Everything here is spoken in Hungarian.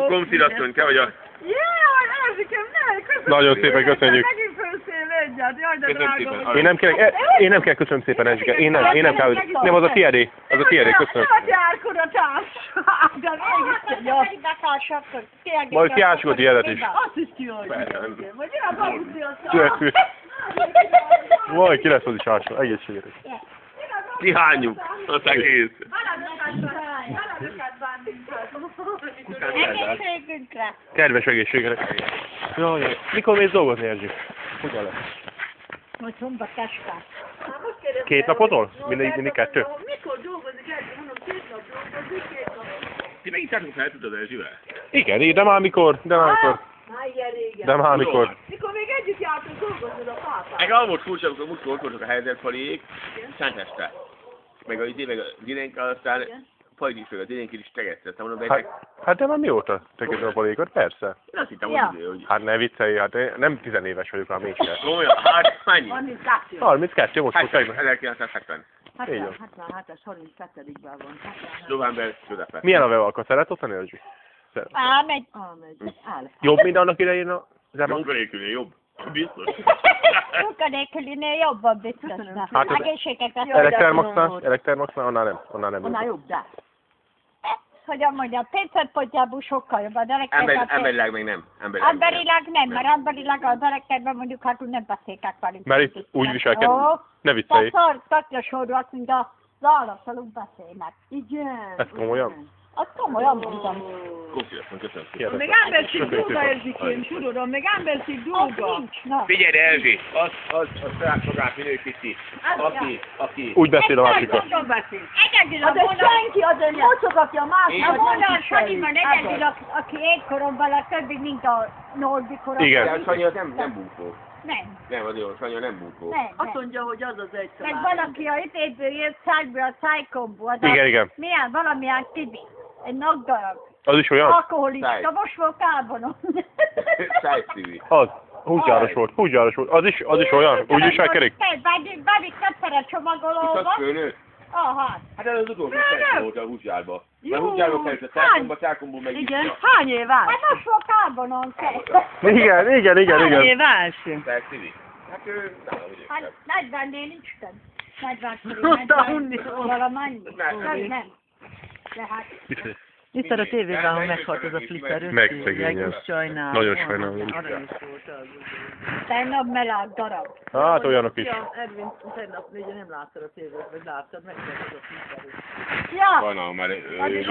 Komszírasszony, te vagy a... Jaj, Erzsikém, ne, köszönöm. Nagyon szépen köszönjük. Megint fölszél egyet, jaj, de Köszönöm drága szépen. vagy. Én nem kell, köszönöm szépen, Erzsike. Én nem kell. Nem, az a tiédé. Az a tiédé, köszönöm. Nem a járkodatás. De mégis, jó. Majd kiásod tiédet is. Azt is kihagyjuk. Vagy én a babuci azt Vaj, ki lesz az is ásó. Egészségetek. Kihányjuk. Aztán kész. Egészségünkre. Kedves egészségedek. Jaj, mikor mész dolgozni, Erzsik? Hogyan lesz? Majd homba teskát. 2 napotól? Mindig 2? Mikor dolgozik Erzsi? Mondom, 2 nap dolgozik, 2 nap. Ti megint jártunk fel tudod Erzsivel? Igen, de már mikor? Már ilyen régen. De már mikor? Mikor még együtt jártunk dolgozni a pápát. Meg az volt furcsa, amikor múltkor ott voltak a helyzetfalék, Szenteste. Meg a Dilénkkal, aztán Fajd is meg a Dilénkét is tegetszett. Mondom, Hát de már mióta tekedve a palékot? Persze. én azt hittem, Ja. hogy... Hát ne viccelj, hát én nem 10 éves vagyok már mégsem. Komolyan, hát mennyi? 32. 32, most Hát, fog 1970. Így van. 77-es, 32-ben van. November közepe. Milyen a vevalka? Szeret ottani, Erzsi? Elmegy. Jobb, mint annak idején a zemak? Munkanélkülnél jobb. Biztos. Munkanélkülinél jobban biztos. Hát az Egészséget Elektermaxnál annál nem Annál jobb. jobb, de. Hogyan mondjam, pénztárpontjából sokkal jobb a Emberileg meg nem. Emberileg nem, mert emberileg az elekterben mondjuk hát úgy nem beszéltek velünk. Mert itt úgy viselkedünk. Ne viccelj. Szaknyasorú, azt mint az állatszalunk beszélnek. Igen. Ez komolyan? Azt komolyan mondtam. Komszírasszony, köszönöm. Kérdezem. Még emberség dolga, Erzsikém, tudom, még emberség dolga. Az nincs, na. Figyelj, Erzsi, az saját magát minősíti, aki... Úgy beszél a másikkal. Egyedül a senki azért mocogatja a másik. A vonal Sanyiban egyedül, aki étkoromban a többi, mint a Norbi koromban. Igen. De a Sanyi az nem búvó. Nem. Nem, azért a Sanyi nem búvó. Nem. Azt mondja, hogy az az egy Meg valaki a idéből jött szájből a szájkombból. Igen. Milyen, valamilyen Tibi. Egy nagdarab. Az is olyan? Alkoholista, most volt kábonon. Szájszívi. Az. Húsgyáros volt. Az is olyan? Úgy viselkedik? Bevik többször csomagolóba. Viszont főnő? Aha. Hát ez az utolsó szerint volt a húsgyárba. Mert húsgyárba került a cákomból meg Igen, hány éves? Hát most volt kábonon. Igen. Hány éves? Szájszívi. Hát ő nálam ügyek. Hát 40-nél nincs több. 40 Ott a hundi. valamennyi. Nem. De hát... Itt a tévében, ahol meghalt az a flipper Megszegényed. sajnálom. Nagyon sajnálom. Aranyos volt az. Tegnap meláll darab. Hát olyanok is. Ja, Ervin, tegnap ugye nem láttad a tévét, vagy láttad, megkaptad a flipperét. Ja! Sajnálom már. Az is